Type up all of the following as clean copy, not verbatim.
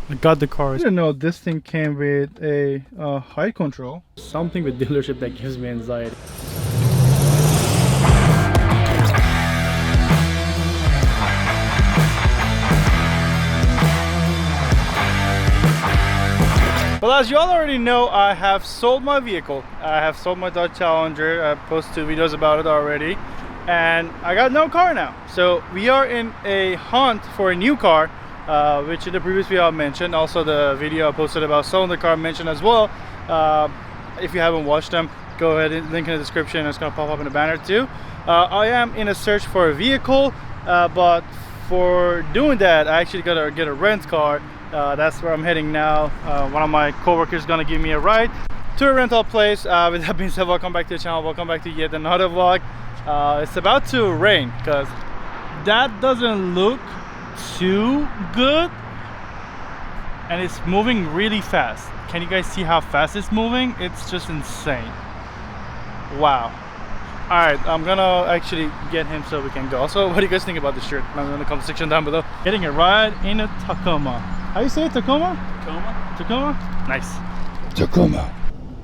I got the car. I didn't know this thing came with a height control. Something with dealership that gives me anxiety. Well, as you all already know, I have sold my vehicle. I have sold my Dodge Challenger. I posted 2 videos about it already. And I got no car now. So we are in a hunt for a new car. Which in the previous video I mentioned, also the video I posted about selling the car mentioned as well. If you haven't watched them, go ahead and link in the description. It's going to pop up in the banner too. I am in a search for a vehicle, but for doing that I actually gotta get a rent car. That's where I'm heading now. One of my co-workers is going to give me a ride to a rental place. With that being said, welcome back to the channel, welcome back to yet another vlog. It's about to rain because that doesn't look too good and it's moving really fast. Can you guys see how fast it's moving? It's just insane. Wow. All right, I'm gonna actually get him so we can go. Also, what do you guys think about this shirt? Let me know in the comment section down below. Getting a ride in a Tacoma. How you say it? Tacoma? Tacoma? Tacoma? Nice. Tacoma.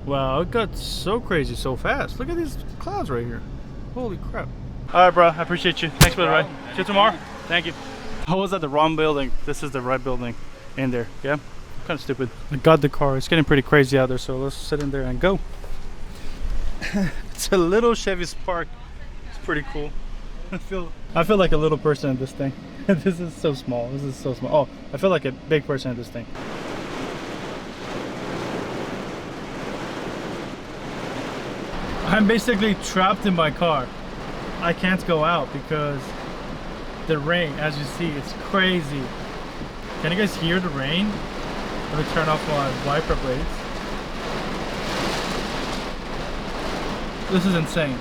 Wow, it got so crazy so fast. Look at these clouds right here. Holy crap. All right, bro, I appreciate you. Thanks for the ride. See you tomorrow. Thank you. I was at the wrong building. This is the right building in there. Yeah, kind of stupid. I got the car. It's getting pretty crazy out there, so let's sit in there and go. It's a little Chevy Spark. It's pretty cool. I feel like a little person in this thing. This is so small. This is so small. Oh, I feel like a big person in this thing. I'm basically trapped in my car. I can't go out because the rain, as you see, it's crazy. Can you guys hear the rain? Let me turn off my wiper blades. This is insane.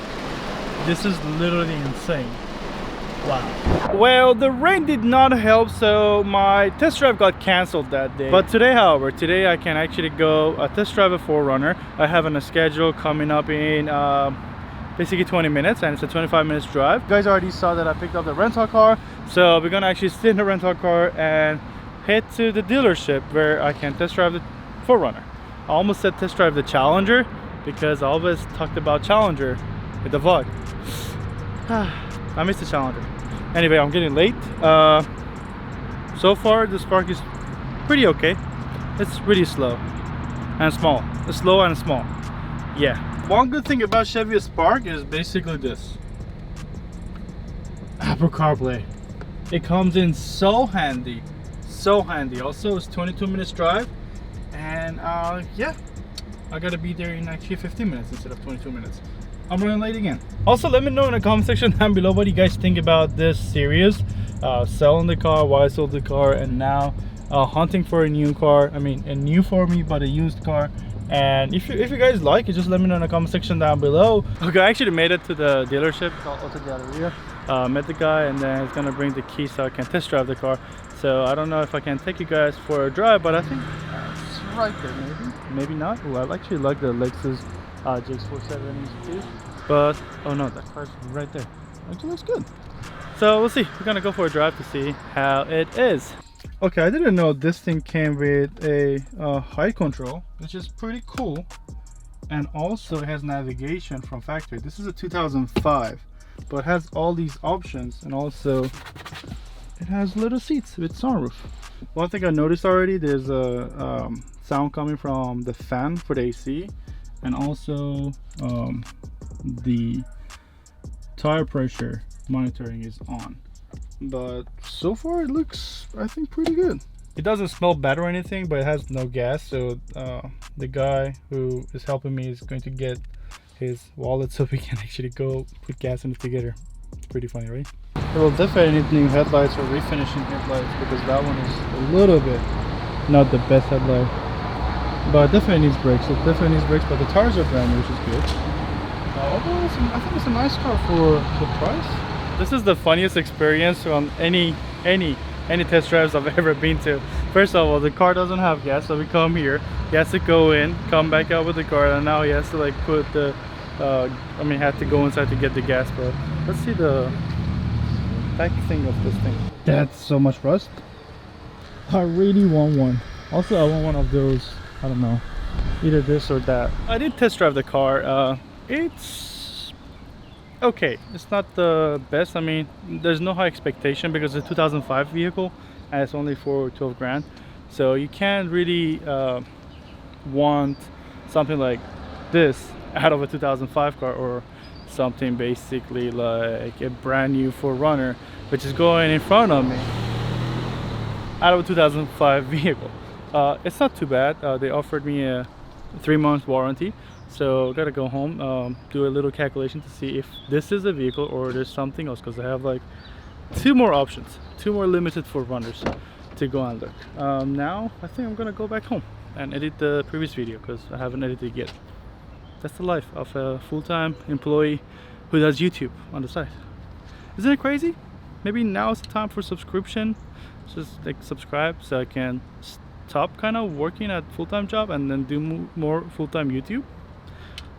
This is literally insane. Wow. Well, the rain did not help, so my test drive got canceled that day. But today, however, today I can actually go test drive a 4Runner. I have on a schedule coming up in basically 20 minutes, and it's a 25 minutes drive. You guys already saw that I picked up the rental car, so we're gonna actually sit in the rental car and head to the dealership where I can test drive the 4Runner. I almost said test drive the Challenger because I always talked about Challenger with the vlog. I missed the Challenger. Anyway, I'm getting late. So far the Spark is pretty okay. It's really slow and small. It's slow and small. Yeah. One good thing about Chevy Spark is basically this: Apple CarPlay. It comes in so handy, so handy. Also, it's 22 minutes drive, and yeah, I gotta be there in actually 15 minutes instead of 22 minutes. I'm running late again. Also, let me know in the comment section down below what you guys think about this series. Selling the car, why I sold the car, and now hunting for a new car. I mean, a new for me, but a used car. And if you guys like it, just let me know in the comment section down below. Okay, I actually made it to the dealership called Auto Galleria. Met the guy, and then he's gonna bring the key so I can test drive the car. So I don't know if I can take you guys for a drive, but I think it's right there. Maybe not. Well, I actually like the Lexus GX470 too. But oh no, that car's right there. Actually looks good. So we'll see. We're gonna go for a drive to see how it is. Okay, I didn't know this thing came with a height control, which is pretty cool. And also it has navigation from factory. This is a 2005, but it has all these options, and also it has little seats with sunroof. One thing I noticed already, there's a sound coming from the fan for the AC, and also the tire pressure monitoring is on. But so far it looks, I think, pretty good. It doesn't smell bad or anything, but it has no gas, so the guy who is helping me is going to get his wallet so we can actually go put gas in it together. It's pretty funny, right? Well, definitely need new headlights or refinishing headlights, because that one is a little bit not the best headlight. But definitely needs brakes. It definitely needs brakes, but the tires are brand new, which is good. Overall, I think it's a nice car for the price. This is the funniest experience on any test drives I've ever been to. First of all, the car doesn't have gas, so we come here. He has to go in, come back out with the car, and now he has to like put the had to go inside to get the gas. But let's see the back thing of this thing. That's so much rust. I really want one. Also, I want one of those, I don't know, either this or that. I did test drive the car. It's okay. It's not the best. I mean, there's no high expectation because it's a 2005 vehicle and it's only for 12 grand. So you can't really want something like this out of a 2005 car, or something basically like a brand new 4Runner, which is going in front of me, out of a 2005 vehicle. It's not too bad. They offered me a 3-month warranty, so gotta go home, do a little calculation to see if this is a vehicle or there's something else, because I have like 2 more options, 2 more limited 4Runners to go and look. Now I think I'm gonna go back home and edit the previous video because I haven't edited yet. That's the life of a full-time employee who does YouTube on the side. Isn't it crazy? Maybe now is the time for subscription. Just like subscribe so I can stop kind of working at full-time job and then do more full-time YouTube.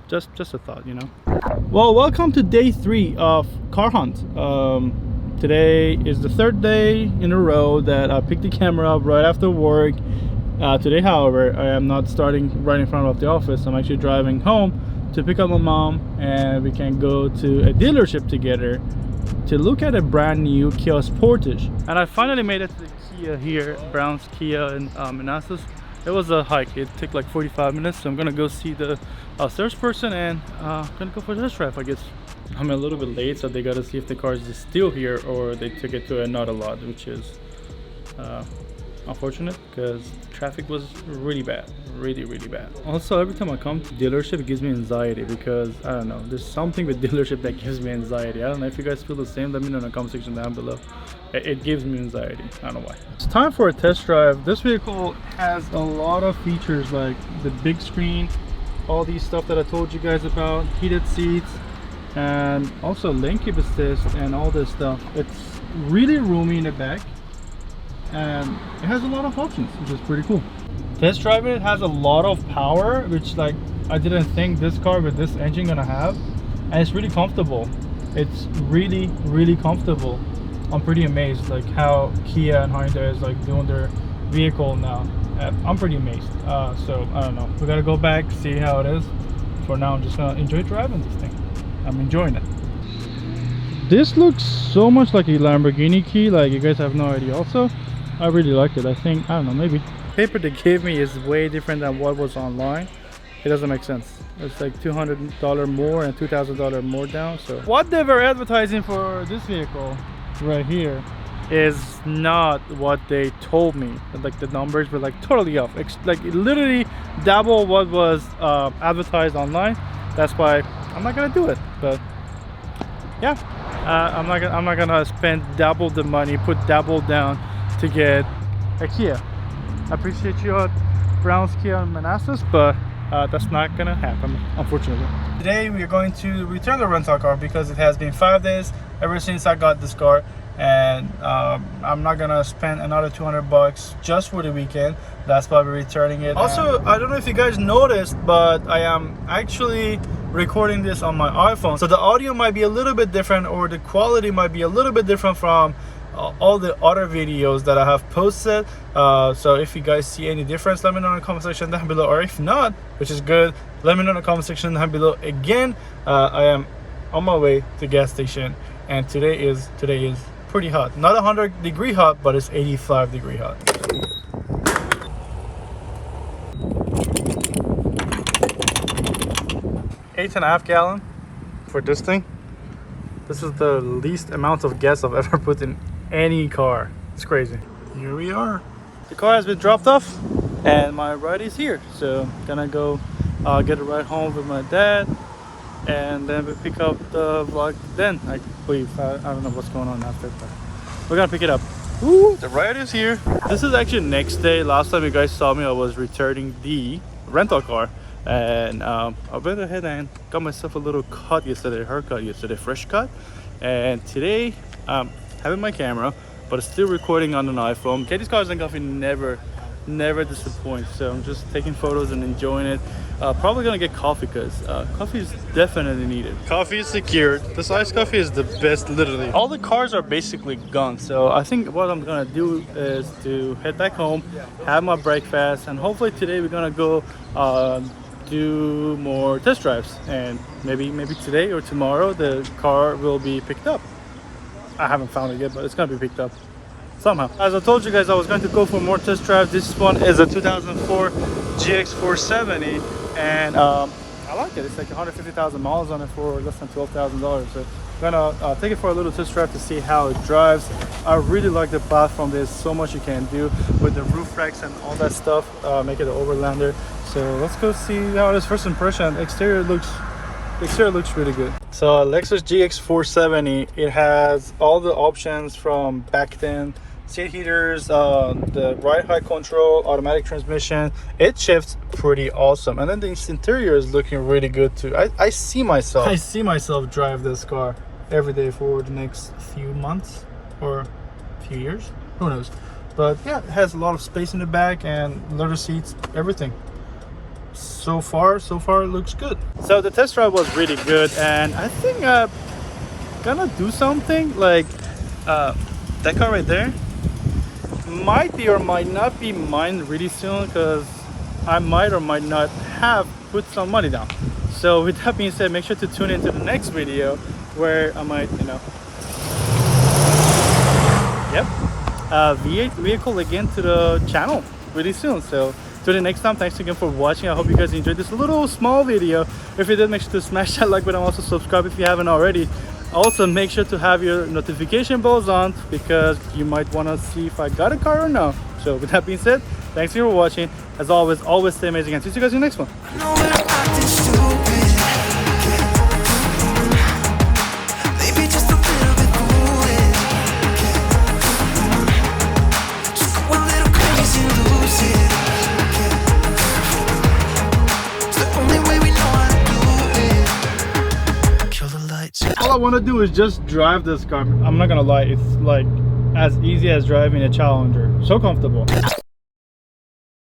Just a thought, you know. Well, welcome to day 3 of car hunt. Today is the 3rd day in a row that I picked the camera up right after work. Today, however, I am not starting right in front of the office. I'm actually driving home to pick up my mom, and we can go to a dealership together to look at a brand new Kia Sportage. And I finally made it to the Kia here, Brown's Kia in Manassas. It was a hike. It took like 45 minutes, so I'm gonna go see the salesperson and gonna go for a test drive, I guess. I'm a little bit late, so they gotta see if the car is still here or they took it to another lot, which is unfortunate because traffic was really bad, really bad. Also, every time I come to dealership, it gives me anxiety because I don't know, there's something with dealership that gives me anxiety. I don't know if you guys feel the same. Let me know in the comment section down below. It gives me anxiety. I don't know why. It's time for a test drive. This vehicle has a lot of features like the big screen, all these stuff that I told you guys about, heated seats, and also lane keep assist and all this stuff. It's really roomy in the back, and it has a lot of options, which is pretty cool. Test driving it has a lot of power, which like I didn't think this car with this engine gonna have, and it's really comfortable. It's really comfortable. I'm pretty amazed like how Kia and Hyundai is like doing their vehicle now. I'm pretty amazed. So I don't know, we gotta go back, see how it is. For now, I'm just gonna enjoy driving this thing. I'm enjoying it. This looks so much like a Lamborghini key, like you guys have no idea. Also, I really like it. I think, I don't know, maybe paper they gave me is way different than what was online. It doesn't make sense. It's like $200 more and $2,000 more down. So what they were advertising for this vehicle right here is not what they told me. Like the numbers were like totally off. Like literally double what was advertised online. That's why I'm not gonna do it. But yeah, I'm not gonna spend double the money, put double down to get a Kia. I appreciate you at Brown's Kia in Manassas, but that's not gonna happen, unfortunately. Today we are going to return the rental car because it has been 5 days ever since I got this car, and I'm not gonna spend another $200 just for the weekend. That's why we're returning it. Also, I don't know if you guys noticed, but I am actually recording this on my iPhone, so the audio might be a little bit different, or the quality might be a little bit different from all the other videos that I have posted. So if you guys see any difference, let me know in the comment section down below, or if not, which is good, let me know in the comment section down below. Again, I am on my way to gas station, and today is pretty hot. Not 100-degree hot, but it's 85-degree hot. 8.5 gallon for this thing. This is the least amount of gas I've ever put in any car. It's crazy. Here we are. The car has been dropped off and my ride is here. So I'm gonna go get a ride home with my dad, and then we pick up the vlog then, I believe. I don't know what's going on after, but we're gonna pick it up. Ooh, the ride is here. This is actually next day. Last time you guys saw me, I was returning the rental car, and I went ahead and got myself a little cut yesterday, haircut yesterday, fresh cut. And today having my camera, but it's still recording on an iPhone. Okay, this car is like never never disappoints. So I'm just taking photos and enjoying it. Probably gonna get coffee because coffee is definitely needed. Coffee is secured. This iced coffee is the best, literally. All the cars are basically gone. So I think what I'm gonna do is to head back home, have my breakfast, and hopefully today we're gonna go do more test drives. And maybe today or tomorrow the car will be picked up. I haven't found it yet, but it's gonna be picked up somehow. As I told you guys, I was going to go for more test drive. This one is a 2004 GX470, and I like it. It's like 150,000 miles on it for less than $12,000. So I'm gonna take it for a little test drive to see how it drives. I really like the platform. There's so much you can do with the roof racks and all that stuff. Make it an overlander. So let's go see how it is. First impression. Exterior looks really good. So Lexus GX470, it has all the options from back then. Seat heaters, the ride height control, automatic transmission. It shifts pretty awesome, and then the interior is looking really good too. I see myself drive this car every day for the next few months or few years, who knows. But yeah, it has a lot of space in the back and leather seats, everything. So far it looks good. So the test drive was really good, and I think I'm gonna do something like that car right there might be or might not be mine really soon, because I might or might not have put some money down. So with that being said, make sure to tune into the next video where I might, V8 vehicle again to the channel really soon. So till the next time, thanks again for watching. I hope you guys enjoyed this little small video. If you did, make sure to smash that like button. Also subscribe if you haven't already. Also make sure to have your notification bells on, because you might want to see if I got a car or no. So with that being said, thanks for watching. As always stay amazing, and see you guys in the next one. All I want to do is just drive this car. I'm not gonna lie, it's like as easy as driving a Challenger. So comfortable.